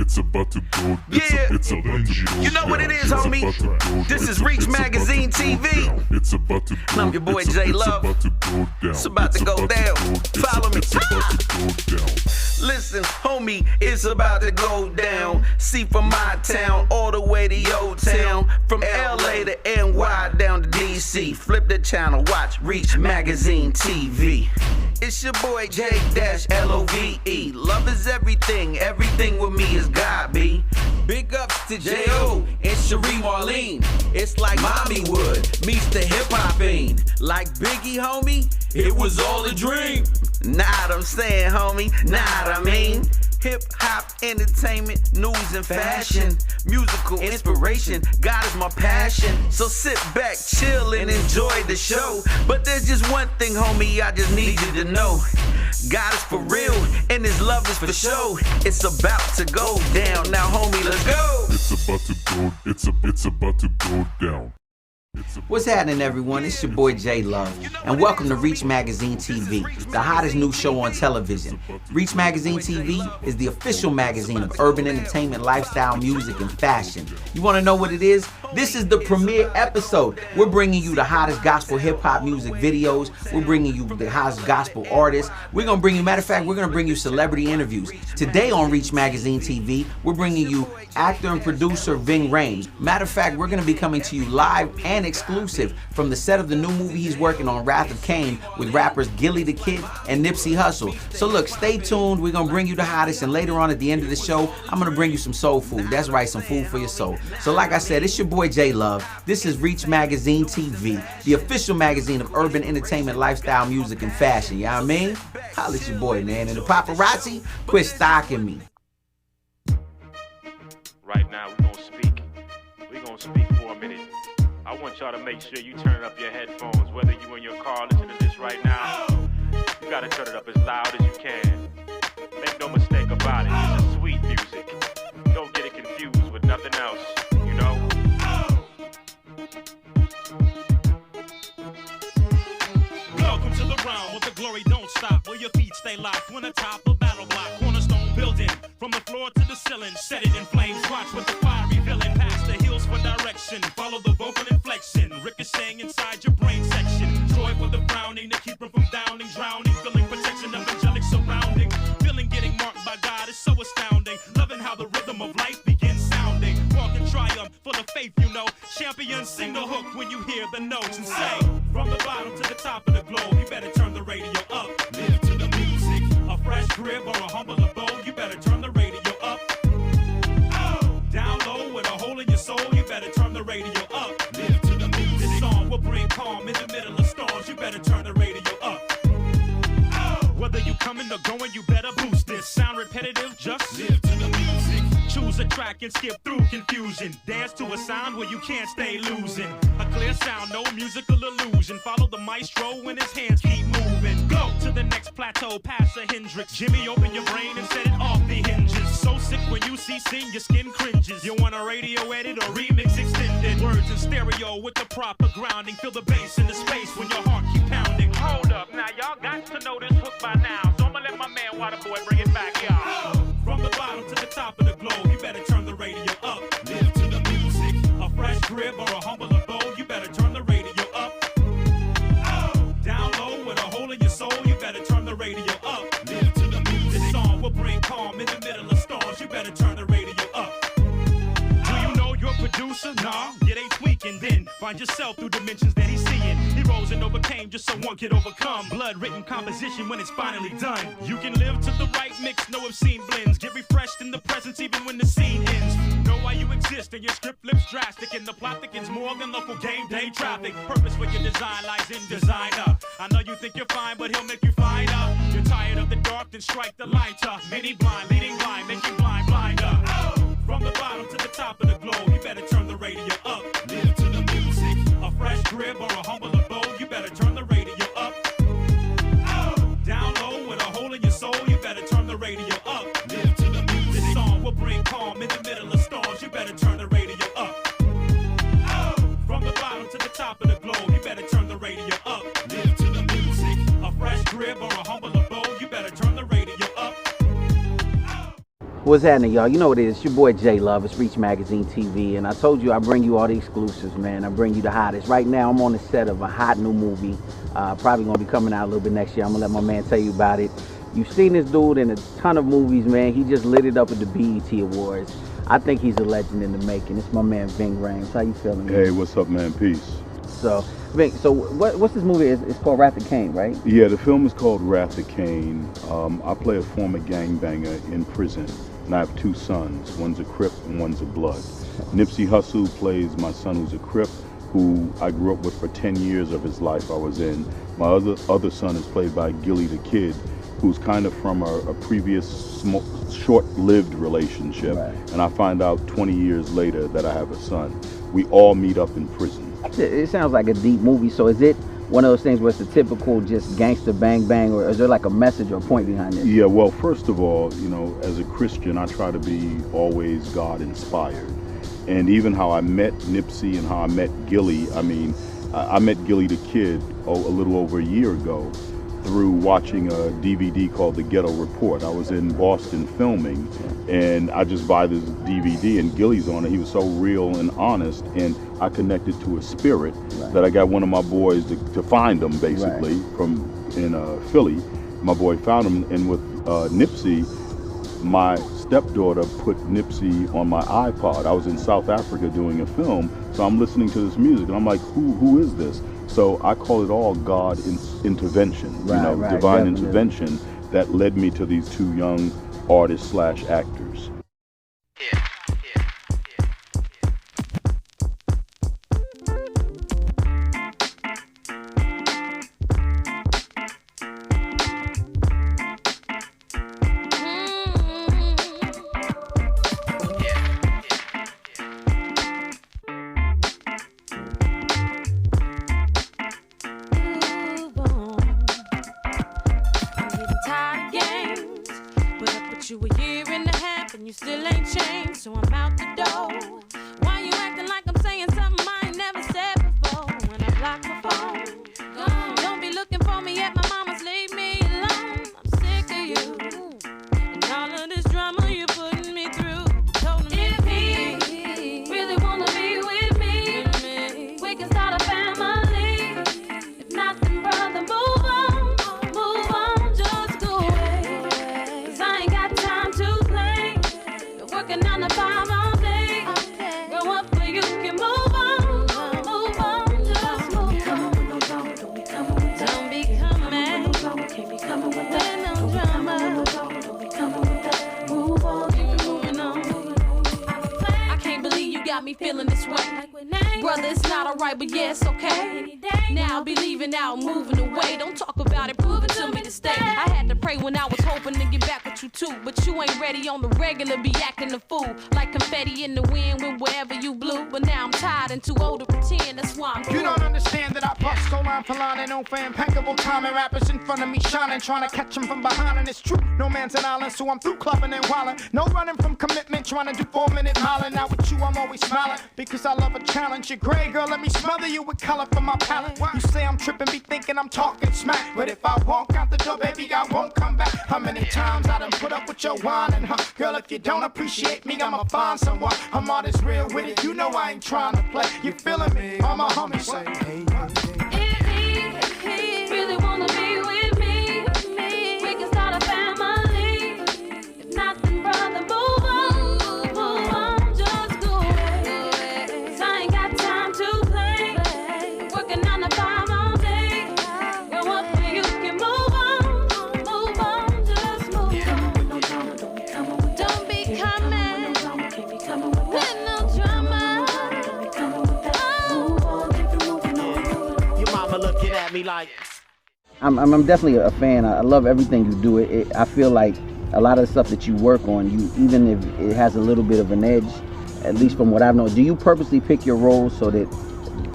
It's about to go. It's about to go. You know what it is, homie? This is Reach Magazine TV. It's about to go. I'm your boy J Love. It's about to go down. Follow me. It's about to go down. Listen, homie, it's about to go down. See, from my town all the way to your town, from LA to NY down to DC. Flip the channel, watch Reach Magazine TV. It's your boy J-Love. Love is everything, everything with me is God, B. Big ups to J.O. and Cherie Marlene. It's like Mommy Wood meets the hip-hop fiend. Like Biggie, homie, it was all a dream. Nah, I'm saying, homie, nah, I mean. Hip-hop, entertainment, news and fashion, musical inspiration, God is my passion. So sit back, chill and enjoy the show. But there's just one thing, homie, I just need you to know. God is for real, and his love is for show. It's about to go down, now homie, let's go. It's about to go, it's about to go down. What's happening, everyone? It's your boy J Love, and welcome to Reach Magazine TV, the hottest new show on television. Reach Magazine TV is the official magazine of urban entertainment, lifestyle, music, and fashion. You want to know what it is? This is the premiere episode. We're bringing you the hottest gospel hip-hop music videos. We're bringing you the hottest gospel artists. We're going to bring you, matter of fact, we're going to bring you celebrity interviews. Today on Reach Magazine TV, we're bringing you actor and producer Ving Rhames. Matter of fact, we're going to be coming to you live and exclusive from the set of the new movie he's working on, Wrath of Cain, with rappers Gilly the Kid and Nipsey Hussle. So look, stay tuned. We're going to bring you the hottest, and later on at the end of the show, I'm going to bring you some soul food. That's right, some food for your soul. So like I said, it's your boy J Love. This is Reach Magazine TV, the official magazine of urban entertainment, lifestyle, music, and fashion. You know what I mean? Holla at your boy, man. And the paparazzi, quit stalking me. Right now, we're gonna speak for a minute. I want y'all to make sure you turn up your headphones, whether you in your car listening to this right now. You gotta turn it up as loud as you can. Make no mistake about it, it's sweet music. Don't get it confused with nothing else, you know? Welcome to the realm where the glory don't stop, where your feet stay locked when atop a battle block. Cornerstone building, from the floor to the ceiling, set it in flames, watch with the fire revealing. Past the hills for direction, follow the vocal inflection, ricocheting inside your brain section. Joy for the frowning to keep them from downing, drowning, feeling protection of angelic surrounding. Feeling getting marked by God is so astounding, loving how the rhythm of life begins sounding. Walk in triumph, full of faith, you know. Champions sing the hook when you hear the notes and say, from the bottom to the top of the globe, you better turn the radio up. Live to the music, a fresh crib or a humble abode, you better turn the radio up. Down low with a hole in your soul, you better turn the radio up. Live to the music. This song will bring calm in the middle of storms, you better turn the radio up. Whether you coming or going, you better boost this. Sound repetitive, just live to the music. Choose a track and skip through confusion. Dance to a sound where you can't stay losing. A clear sound, no musical illusion. Follow the maestro when his hands keep moving. Go to the next plateau, past a Hendrix. Jimmy, open your brain and set it off the hinges. So sick when you see sin, your skin cringes. You want a radio edit or remix extended? Words in stereo with the proper grounding. Feel the bass in the space when your heart keep pounding. Hold up, now y'all got to know this hook by now. So I'ma let my man Waterboy bring it back, y'all. From the bottom to the top of the globe, you better turn the radio up. Live to the music, a fresh crib or a humble abode, you better turn the radio up. Down low with a hole in your soul, you better turn the radio up. Live to the music. This song will bring calm in the middle of storms, you better turn the radio up. Do you know your producer? Nah, it ain't tweaking. Then find yourself through dimensions that he's seeing. He rose and overcame just so one could overcome. Blood-written composition when it's finally done. You can live to the right mix, no obscene blends. Get refreshed in the presence even when the scene ends. Know why you exist and your script flips drastic. And the plot thickens more than local game day traffic. Purpose for your design lies in designer. I know you think you're fine, but he'll make you find out. You're tired of the dark, then strike the lighter. Many blind, leading blind, make you blind, blinder. From the bottom to the top of the globe, you better turn the radio up. Live to the music, a fresh crib or a humble abode, you better turn the radio up. Down low with a hole in your soul, you better turn the radio up. Live to the music. This song will bring calm in the middle of storms, you better turn the radio up. From the bottom to the top of the globe, you better turn the radio up. Live to the music, a fresh crib or a humble abode, you better turn the radio up. What's happening, y'all? You know what it is. It's your boy J Love. It's Reach Magazine TV, and I told you I bring you all the exclusives, man. I bring you the hottest. Right now, I'm on the set of a hot new movie. Probably gonna be coming out a little bit next year. I'm gonna let my man tell you about it. You've seen this dude in a ton of movies, man. He just lit it up at the BET Awards. I think he's a legend in the making. It's my man Ving Rhames. How you feeling, man? Hey, what's up, man? Peace. So, Ving, so what's this movie? It's called Wrath of Cain, right? Yeah, the film is called Wrath of Cain. I play a former gangbanger in prison, and I have two sons. One's a Crip and one's a Blood. Nipsey Hussle plays my son who's a Crip, who I grew up with for 10 years of his life I was in. My other son is played by Gilly the Kid, who's kind of from a previous short-lived relationship. Right. And I find out 20 years later that I have a son. We all meet up in prison. It sounds like a deep movie. So is it one of those things where it's a typical just gangster bang bang, or is there like a message or a point behind it? Yeah, well, first of all, you know, as a Christian, I try to be always God-inspired. And even how I met Nipsey and how I met Gilly, I mean, I met Gilly the Kid a little over a year ago through watching a DVD called The Ghetto Report. I was in Boston filming, and I just buy this DVD, and Gilly's on it. He was so real and honest, and I connected to his spirit that I got one of my boys to find him, basically, from in Philly. My boy found him, and with Nipsey, my stepdaughter put Nipsey on my iPod. I was in South Africa doing a film, so I'm listening to this music, and I'm like, who is this? So I call it all God intervention, divine definitely. intervention that led me to these two young artists / actors. You a year and a half and you still ain't changed, so I'm out the door. Why you acting like I'm saying something I ain't never said before? When I block my phone, don't be looking for me at my mama's, leave me alone. I'm sick of you and all of this drama you're putting me through. Told him if he really wanna be with me, we can start a family. If not, then brother, move on, just go away. 'Cause I ain't got time to play. Been working 9 to 5 all day. Grow up where you can move on, just move on. Don't be coming, can't be coming with that, no drama. Don't be coming with that, move on, keep it moving on. I can't believe you got me feeling this way. Brother, it's not alright, but yeah, it's okay. Now I'll be leaving out, moving away. Don't talk about it, prove it to me to stay. I had to pray when I was hoping to get back with you too, but you ain't ready on the regular, be acting a fool. Like confetti in the wind when wherever you blew. But now I'm tired and too old to pretend, that's why I'm through. You don't understand that I bust so line for line and no for impeccable timing. Rappers in front of me shining, trying to catch them from behind. And it's true, no man's an island, so I'm through clubbing and wildin'. No running from commitment, trying to do 4-minute miling. Now with you, I'm always smiling, because I love a challenge. You're gray, girl, let me smother you with color from my palette. You say I'm tripping, be thinking I'm talking smack, but if I walk out the door, baby, I won't come back. How many times I done put up with your whining, huh? Girl, if you don't appreciate me, I'ma find someone. I'm all this real with it, you know I ain't trying to play. You feeling me? All my homies say, hey, If he really wanna be with me, we can start a family. If not, then brother, move on, just go away. 'Cause I ain't got time to play. Been working 9 to 5 all day. Grow up where you can move on, just move on. Don't be coming with no drama. your mama looking at me like. I'm definitely a fan. I love everything you do. I feel like a lot of the stuff that you work on, even if it has a little bit of an edge, at least from what I've known, do you purposely pick your roles so that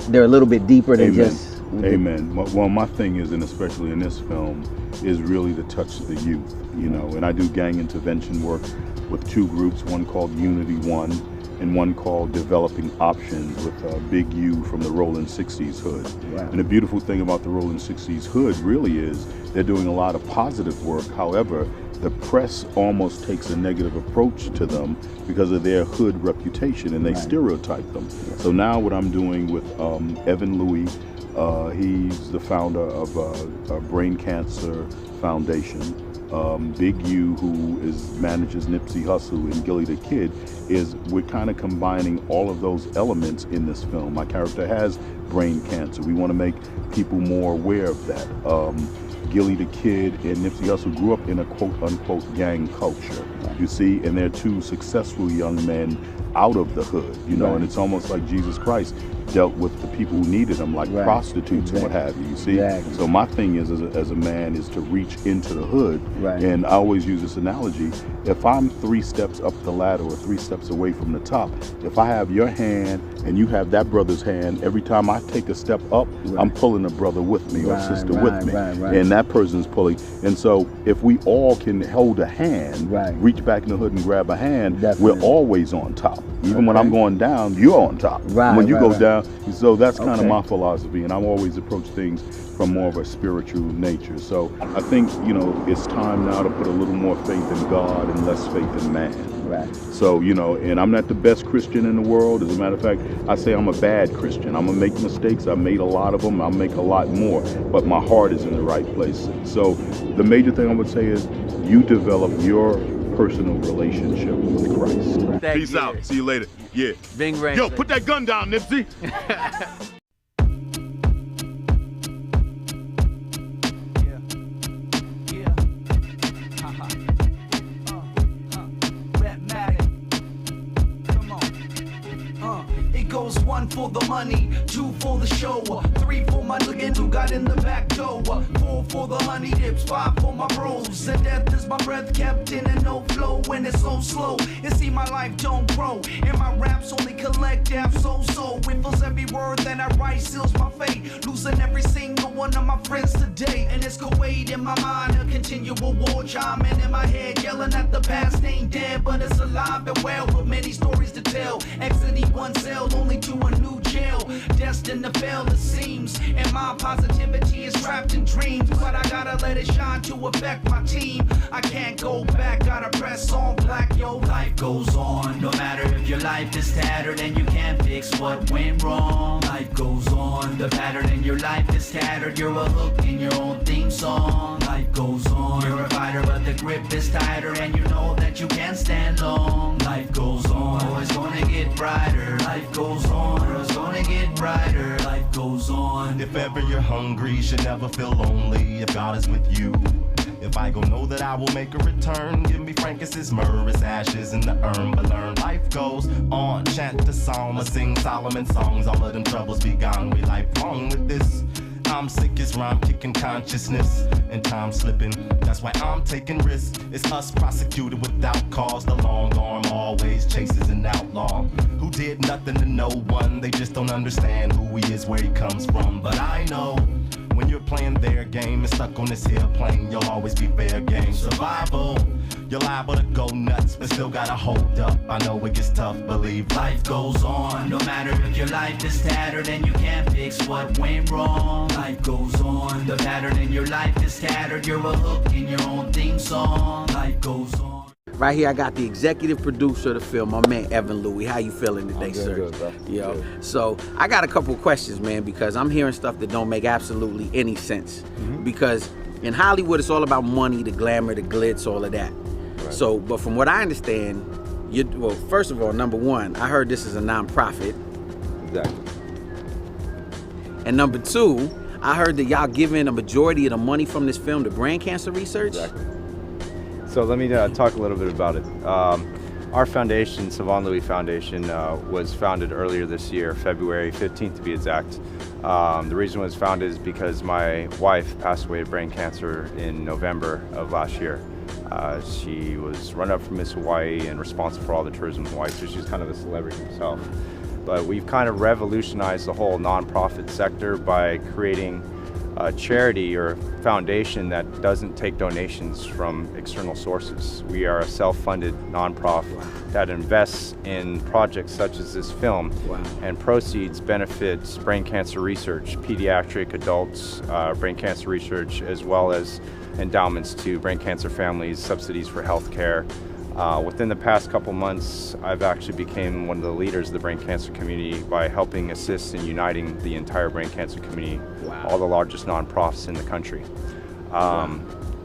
they're a little bit deeper than just... Amen. Well, my thing is, and especially in this film, is really to touch the youth, and I do gang intervention work with two groups, one called Unity One and one called Developing Options with Big U from the Rolling 60s Hood. Wow. And the beautiful thing about the Rolling 60s Hood really is they're doing a lot of positive work. However, the press almost takes a negative approach to them because of their hood reputation, and they stereotype them. So now what I'm doing with Evan Louie, he's the founder of a Brain Cancer Foundation. Big U, who manages Nipsey Hussle, and Gillie the Kid, we're kind of combining all of those elements in this film. My character has brain cancer. We want to make people more aware of that. Gillie the Kid and Nipsey Hussle grew up in a quote-unquote gang culture, you see, and they're two successful young men out of the hood, you know, and it's almost like Jesus Christ dealt with the people who needed him, like prostitutes and what have you, see? So my thing is, as a man, is to reach into the hood, and I always use this analogy. If I'm 3 steps up the ladder or 3 steps away from the top, if I have your hand and you have that brother's hand, every time I take a step up, I'm pulling a brother with me or a sister with me, and that person's pulling. And so if we all can hold a hand, reach back in the hood and grab a hand, we're always on top. Even when I'm going down, you're on top. When you go down, so that's kind of my philosophy, and I always approach things from more of a spiritual nature. So I think, you know, it's time now to put a little more faith in God and less faith in man. So, you know, and I'm not the best Christian in the world. As a matter of fact, I say I'm a bad Christian. I'm gonna make mistakes. I've made a lot of them. I'll make a lot more, but my heart is in the right place. So the major thing I would say is you develop your personal relationship with Christ. Peace out. See you later. Yeah. Bing Ray. Yo, put that gun down, Nipsey. Goes 1 for the money, 2 for the show, 3 for my niggas who got in the back door, 4 for the honey dips, 5 for my bros, and death is my breath kept in and no flow when it's so slow. You see my life don't grow, and my raps only collect dab so. It feels every word that I write seals my fate, losing every single one of my friends today, and it's Kuwait in my mind, a continual war chiming in my head, yelling at the past ain't dead, but it's alive and well, with many stories to tell. Exiting one cell, only to a new jail, destined to fail it seems, and my positivity is trapped in dreams, but I gotta let it shine to affect my team. I can't go back, gotta press on black, yo. Life goes on, no matter if your life is tattered and you can't fix what went wrong. Life goes on, the pattern in your life is tattered, you're a hook in your own theme song. Life goes on, you're a fighter but the grip is tighter, and you know that you can't stand long. Life goes on, oh, it's gonna get brighter. Life goes on, it's gonna get brighter. Life goes on. If ever you're hungry, you should never feel lonely if God is with you. If I go know that I will make a return, give me frankincense, myrrh, its ashes in the urn. But learn life goes on, chant the psalm, or sing Solomon songs. All of them troubles be gone, we lifelong with this. I'm sick as rhyme kicking consciousness, and time slipping. That's why I'm taking risks. It's us prosecuted without cause. The long arm always chases an outlaw who did nothing to no one. They just don't understand who he is, where he comes from. But I know when you're playing their game and stuck on this here plane, you'll always be fair game. Survival, you're liable to go nuts, but still gotta hold up. I know it gets tough, believe life goes on. No matter if your life is tattered and you can't fix what went wrong. Life goes on, the pattern in your life is tattered, you're a hook in your own theme song. Life goes on. Right here, I got the executive producer of the film, my man Evan Louie. How you feeling today, sir? Good, bro. Yo, good. So I got a couple questions, man, because I'm hearing stuff that don't make absolutely any sense. Because in Hollywood, it's all about money, the glamour, the glitz, all of that. Right. So, but from what I understand, well, first of all, number one, I heard this is a nonprofit. Exactly. And number two, I heard that y'all giving a majority of the money from this film to brain cancer research. Exactly. So let me talk a little bit about it. Our foundation, Savon Louie Foundation, was founded earlier this year, February 15th to be exact. The reason it was founded is because my wife passed away of brain cancer in November of last year. She was run-up from Miss Hawaii and responsible for all the tourism in Hawaii, so she's kind of a celebrity herself. But we've kind of revolutionized the whole nonprofit sector by creating a charity or foundation that doesn't take donations from external sources. We are a self-funded nonprofit that invests in projects such as this film, and proceeds benefits brain cancer research, pediatric, adults, brain cancer research, as well as endowments to brain cancer families, subsidies for health care. Within the past couple months, I've actually became one of the leaders of the brain cancer community by helping assist in uniting the entire brain cancer community, all the largest nonprofits in the country.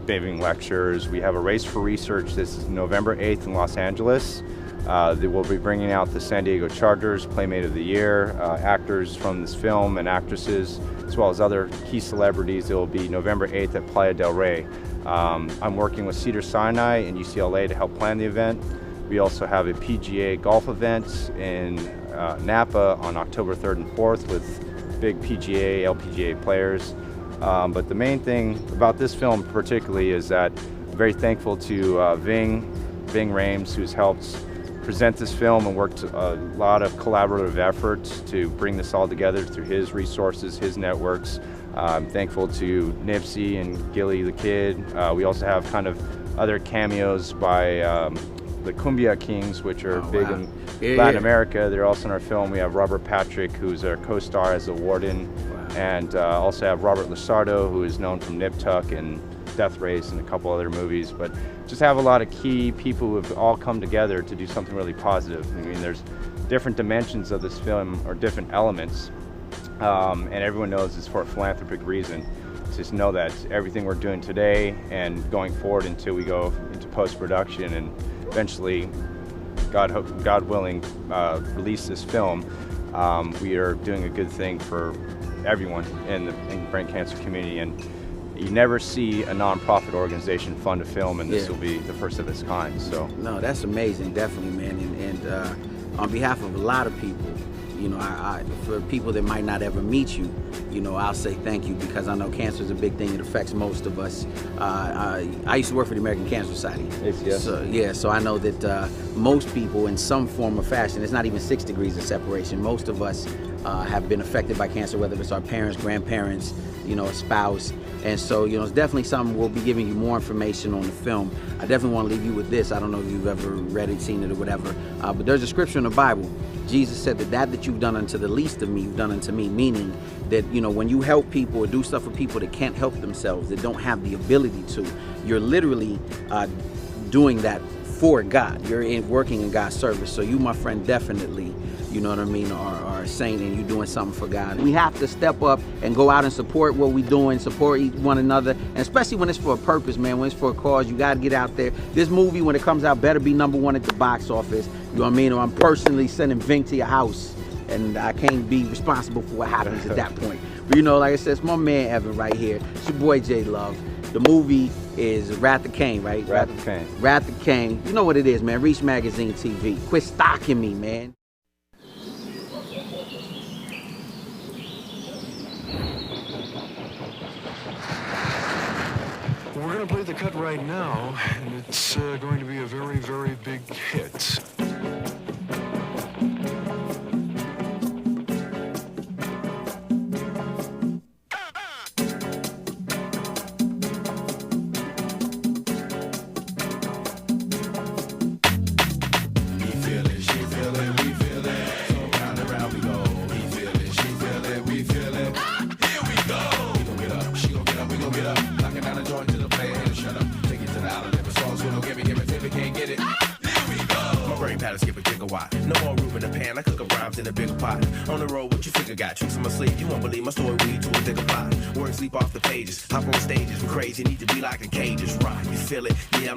Giving lectures. We have a Race for Research this is November 8th in Los Angeles. They will be bringing out the San Diego Chargers Playmate of the Year, actors from this film and actresses, as well as other key celebrities. It will be November 8th at Playa del Rey. I'm working with Cedars-Sinai and UCLA to help plan the event. We also have a PGA golf event in Napa on October 3rd and 4th with big PGA, LPGA players. But the main thing about this film particularly is that I'm very thankful to Ving Rhames, who's helped present this film and worked a lot of collaborative efforts to bring this all together through his resources, his networks. I'm thankful to Nipsey and Gilly the Kid. We also have kind of other cameos by the Cumbia Kings, which are big in Latin America. They're also in our film. We have Robert Patrick, who's our co-star as the warden, and also have Robert Lusardo, who is known from Nip Tuck and Death Race and a couple other movies. But just have a lot of key people who have all come together to do something really positive. I mean, there's different dimensions of this film, or different elements, and everyone knows it's for a philanthropic reason. Just know that everything we're doing today and going forward until we go into post-production and eventually, God willing, release this film, we are doing a good thing for everyone in the brain cancer community. And you never see a nonprofit organization fund a film, and this will be the first of its kind. So no, that's amazing, definitely, man. And on behalf of a lot of people, you know, for people that might not ever meet you, you know, I'll say thank you, because I know cancer is a big thing. It affects most of us. I used to work for the American Cancer Society. So I know that most people in some form or fashion, it's not even 6 degrees of separation. Most of us have been affected by cancer, whether it's our parents, grandparents, you know, a spouse. And so, you know, it's definitely something. We'll be giving you more information on the film. I definitely want to leave you with this. I don't know if you've ever read it, seen it, or whatever, but there's a scripture in the Bible. Jesus said that you've done unto the least of me, you've done unto me, meaning that, you know, when you help people or do stuff for people that can't help themselves, that don't have the ability to, you're literally doing that for God. You're working in God's service. So you, my friend, definitely, you know what I mean, are a saint, and you're doing something for God. We have to step up and go out and support what we're doing, support one another, and especially when it's for a purpose, man, when it's for a cause. You got to get out there. This movie, when it comes out, better be #1 at the box office, you know what I mean, or I'm personally sending Ving to your house, and I can't be responsible for what happens at that point. But, you know, like I said, it's my man Evan right here. It's your boy J Love. The movie is Wrath of Cain, right? Wrath of Cain. Wrath of Cain. You know what it is, man. Reach Magazine TV. Quit stalking me, man. We're going to play the cut right now, and it's going to be a very, very big hit.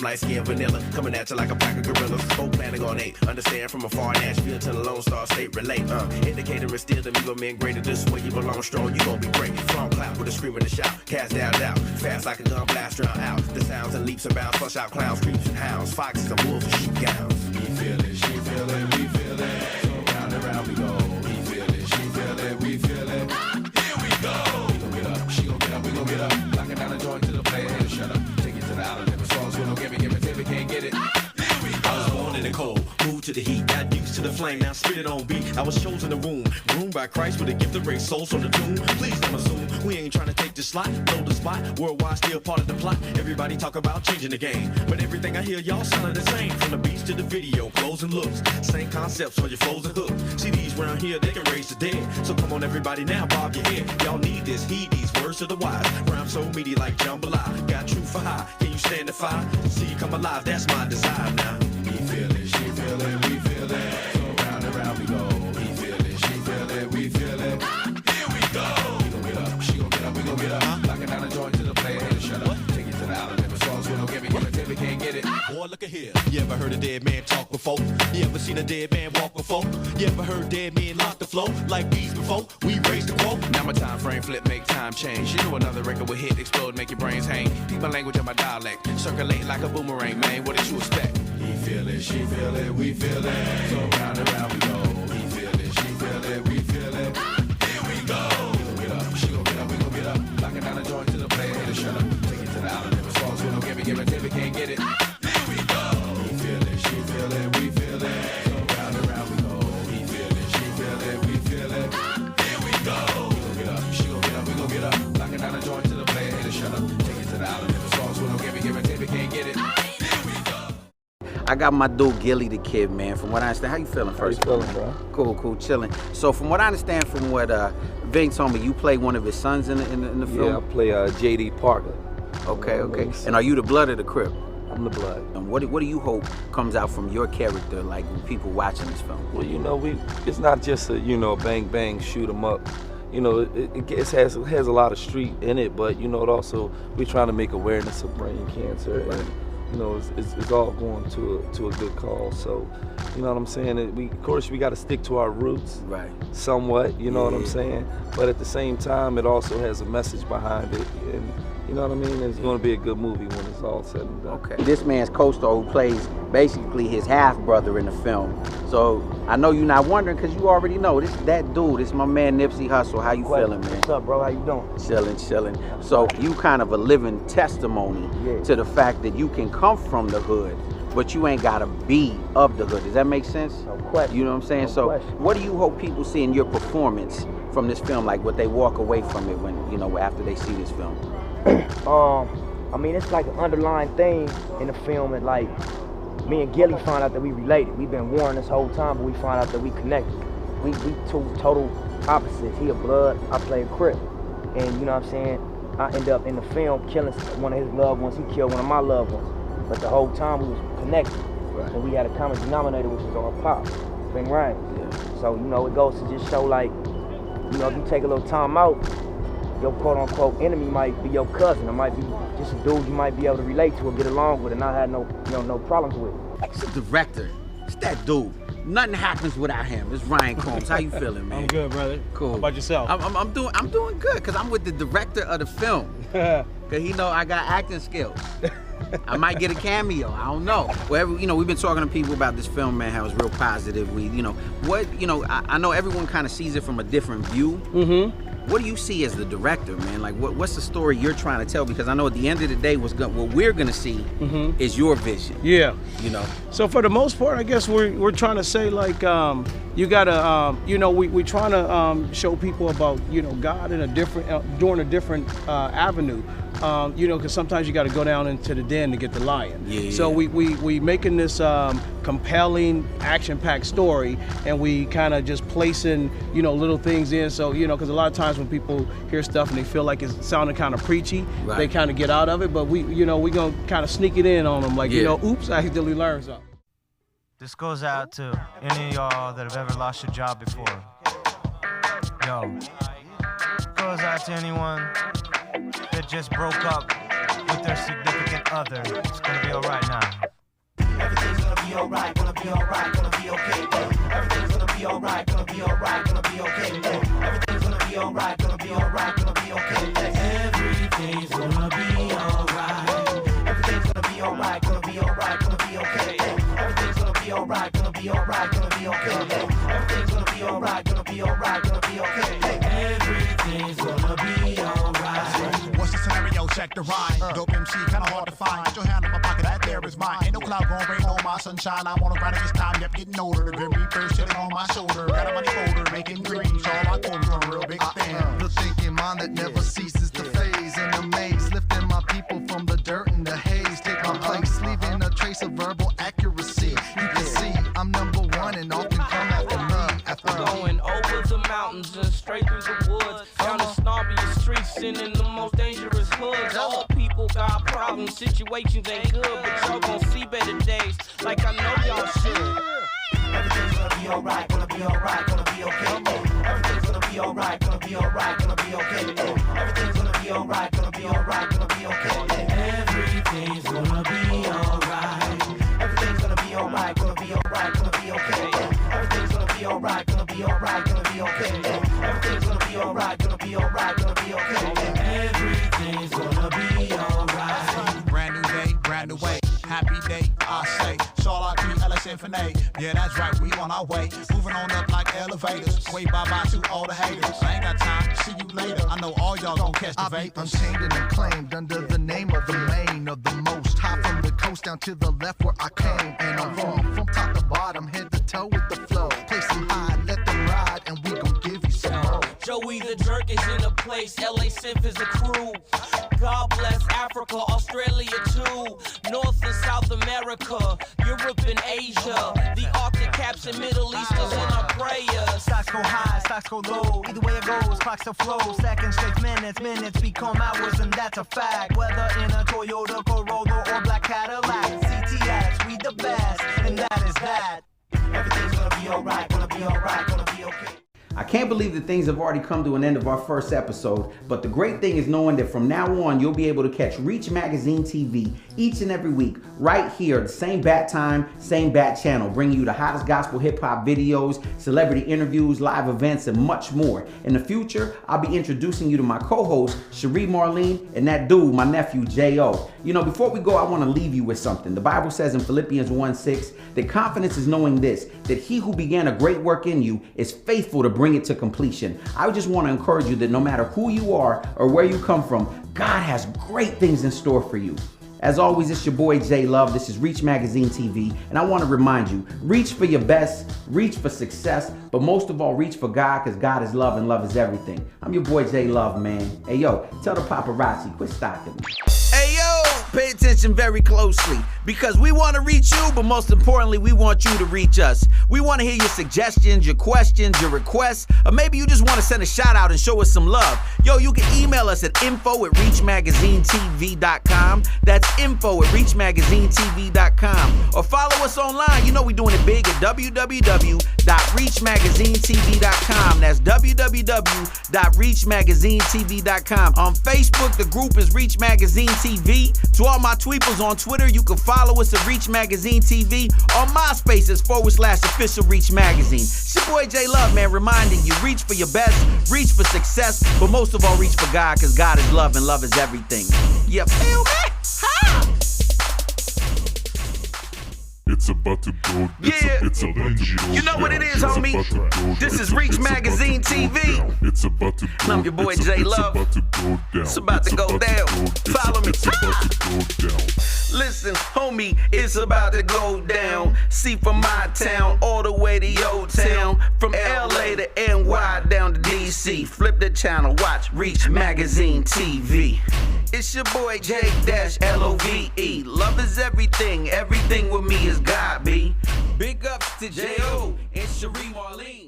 Light skin vanilla, coming at you like a pack of gorillas. Folk planning on 8, understand from afar. Nashville to the Lone Star State relate. Indicator is still the Amigo men greater. This way you belong strong, you gon' be great. From clap with a scream and a shout, cast down doubt. Fast like a gun blast, drown out. The sounds and leaps and bounds, flush out clowns, creeps and hounds, foxes and wolves and sheep gowns. We feel it, she feel it, we feel it. So round and round we go. We feel it, she feel it, we feel it. Here we go. We gon' get up, she gon' get up, we gon' get up. Locking down the joint to the player and shut up. Take it to the outer limit, songs we don't give it till we can't get it. Here we go. I was born in the cold, moved to the heat. heat. Got used to the flame, now spit it on beat. I was chosen to room, groomed by Christ with a gift to raise souls from the tomb. Please don't assume we ain't trying to take this slot, blow the spot. Worldwide still part of the plot. Everybody talk about changing the game, but everything I hear y'all sounding the same. From the beats to the video, clothes and looks, same concepts for your flows and hooks. CDs round here, they can raise the dead. So come on everybody now, bob your head. Y'all need this, heed these words of the wise. Rhyme so meaty like jambalaya. Got truth for high, can you stand the fire? See you come alive, that's my desire now. We feel it, she feel it, we feel it. So round and round we go. We feel it, she feel it, we feel it. Here we go. We gon' get up, she gon' get up, we gon' get up. Locking down the joint to the player, hey, shut up. Take it to the outer limit, songs we don't give it till we can't get it. Boy, look at here. You ever heard a dead man talk before? You ever seen a dead man walk before? You ever heard dead men lock the flow like bees before? We raised the quote. Now my time frame flip, make time change. You know another record will hit, explode, make your brains hang. Keep my language and my dialect, circulate like a boomerang, man. What did you expect? He feel it, she feel it, we feel it. So round and round we go. He feel it, she feel it, we feel it. Here we go. We gon' get up, she gon' get up, we gon' get up. Locking down the joint to the player, hey, shut up. Take it to the outer limit, songs we don't give it till we can't get it. Here we go. He feel it, she feel it, we feel it. So round and round we go. He feel it, she feel it, we feel it. Here we go. We gon' get up, she gon' get up, we gon' get up. Locking down the joint to the player, hey, shut up. Take it to the outer limit, songs we don't give it till we can't get it. I got my dude Gilly the Kid, man. From what I understand, how you feeling first? How you feeling, bro? Cool, chilling. So from what I understand, from what Ving told me, you play one of his sons in the film. Yeah, I play J.D. Parker. Okay. And are you the blood of the Crip? I'm the blood. And what do you hope comes out from your character, like when people watching this film? Well, you know, it's not just a bang bang shoot 'em up. You know, it has a lot of street in it, but you know, it also we're trying to make awareness of brain cancer. Right. And, you know, it's all going to a good cause. So, you know what I'm saying? Of course, we got to stick to our roots, right? Somewhat, you know what I'm saying? But at the same time, it also has a message behind it, and you know what I mean? It's going to be a good movie when it's all said and done. Okay. This man's co-star who plays basically his half-brother in the film. So I know you're not wondering because you already know that dude. It's my man Nipsey Hussle. How you feeling, man? What's up, bro? How you doing? Chilling. So you kind of a living testimony to the fact that you can come from the hood, but you ain't gotta be of the hood. Does that make sense? No question. You know what I'm saying? No question. What do you hope people see in your performance from this film, like what they walk away from it when, after they see this film? I mean, it's like an underlying thing in the film, and like me and Gilly found out that we related. We've been warring this whole time, but we found out that we connected. We two total opposites. He a blood, I play a Crip. And you know what I'm saying? I end up in the film killing one of his loved ones. He killed one of my loved ones. But the whole time we was connected. Right. And we had a common denominator, which was our pop, Bing Ryan. Yeah. So, it goes to just show like, if you take a little time out, your quote-unquote enemy might be your cousin. It might be just a dude you might be able to relate to or get along with and not have no problems with. It's the director. It's that dude. Nothing happens without him. It's Ryan Combs. How you feeling, man? I'm good, brother. Cool. How about yourself? I'm doing good because I'm with the director of the film. Cause he know I got acting skills. I might get a cameo. I don't know. Whatever, we've been talking to people about this film, man. How it's real positive. I know everyone kind of sees it from a different view. Mm-hmm. What do you see as the director, man? Like, what's the story you're trying to tell? Because I know at the end of the day, what we're gonna see is your vision. Yeah. So for the most part, I guess we're trying to say like, you gotta, we're trying to show people about God in a different, during a different avenue. Because sometimes you got to go down into the den to get the lion. Yeah. So we making this compelling, action-packed story, and we kind of just placing little things in. So because a lot of times when people hear stuff and they feel like it's sounding kind of preachy, right, they kind of get out of it. But we gonna kind of sneak it in on them, like oops, I accidentally learned something. This goes out to any of y'all that have ever lost your job before. Yo, it goes out to anyone that just broke up with their significant other. It's gonna be alright now. Everything's gonna be alright, gonna be alright, gonna be okay. Everything's gonna be alright, gonna be alright, gonna be okay. Everything's gonna be alright, gonna be alright, gonna be okay. Everything's gonna be alright. Everything's gonna be alright, gonna be alright, gonna be okay. Everything's gonna be alright, gonna be alright, gonna be okay. Everything's gonna be alright, gonna be alright, gonna be okay. Everything's gonna be alright. What's the scenario? check the rhyme. Dope MC, kinda hard to find. Put your hand in my pocket, that there is mine. Ain't no cloud gonna rain on my sunshine. I'm on a grind against time, yep, getting older. The Grim Reaper sitting on my shoulder. Got a money folder, making green. So all I told you, I'm a real big fan. The thinking mind that never ceases to phase in the maze, lifting my people from the dirt and the haze. Take my place, leaving a trace of verbal accuracy. You can see I'm number one and often come after me. Going over the mountains and straight through the woods, down the snobbiest streets and in the most dangerous hoods. All people got problems, situations ain't good, but y'all gon' see better days, like I know y'all should. Everything's gonna be alright, gonna be alright, gonna be okay. Everything's gonna be alright, gonna be alright, gonna be okay. Everything's gonna be alright, gonna be alright, gonna be okay. Everything's gonna be alright. Everything's gonna be alright, gonna be alright, gonna be okay. Everything's gonna be alright, gonna be alright, gonna be okay. Everything's gonna be alright, gonna be alright, gonna be okay. Everything's gonna be alright. Brand new day, brand new way. Happy day, I say. Saul RP, LS Infinite. Yeah, that's right, we on our way. Moving on up like elevators. Wave bye-bye to all the haters. I ain't got time, see you later. I know all y'all gon' catch the vapors. Unchained and acclaimed under the name of the main of the most. High from the coast down to the left where I came. And I'm from top to bottom, head to toe with the flow. Place them high, let them ride, and we gon' give you some more. Joey the Jerk is in the place, LA Synth is a crew. God bless Africa, Australia too. North and South America, Europe and Asia. The Arctic caps and Middle East is in our prayers. Stocks go high, stocks go low. Either way it goes, clocks still flow. Seconds straight minutes become hours, and that's a fact. Whether in a Toyota Corolla or Black Cadillac, CTX, we the best, and that is that. Everything's gonna be alright, gonna be alright, gonna be okay. I can't believe that things have already come to an end of our first episode, but the great thing is knowing that from now on, you'll be able to catch Reach Magazine TV each and every week, right here, the same bat time, same bat channel, bringing you the hottest gospel hip hop videos, celebrity interviews, live events, and much more. In the future, I'll be introducing you to my co-host, Cherie Marlene, and that dude, my nephew, J.O. You know, before we go, I want to leave you with something. The Bible says in Philippians 1:6 that confidence is knowing this, that he who began a great work in you is faithful to bring it to completion. I just want to encourage you that no matter who you are or where you come from, God has great things in store for you. As always, it's your boy J Love. This is Reach Magazine TV, and I want to remind you, reach for your best, reach for success, but most of all, reach for God, because God is love and love is everything. I'm your boy J Love, man. Hey, yo, tell the paparazzi, quit stalking me. Hey, yo, pay attention very closely, because we want to reach you, but most importantly, we want you to reach us. We want to hear your suggestions, your questions, your requests, or maybe you just want to send a shout out and show us some love. Yo, you can email us at info@reachmagazinetv.com. That's info@reachmagazinetv.com. Or follow us online. You know we're doing it big at www.reachmagazinetv.com. That's www.reachmagazinetv.com. On Facebook, the group is Reach Magazine TV. To all my tweepers on Twitter, you can follow us at Reach Magazine TV. On MySpace, it's /official Reach Magazine. It's your boy J Love, man, reminding you, reach for your best, reach for success, but most of all, reach for God, because God is love and love is everything. You feel me? Ha! It's about to go. It's about to go. You know what it is, homie. This is Reach Magazine TV. It's about to go. I'm your boy J Love. It's about to go down. Follow me. It's about to go down. Listen, homie, it's about to go down. See, from my town all the way to your town, from LA to NY down to DC. Flip the channel, watch Reach Magazine TV. It's your boy J-L-O-V-E. Love is everything. Everything with me is God, B. Big ups to J.O. and Cherie Marlene.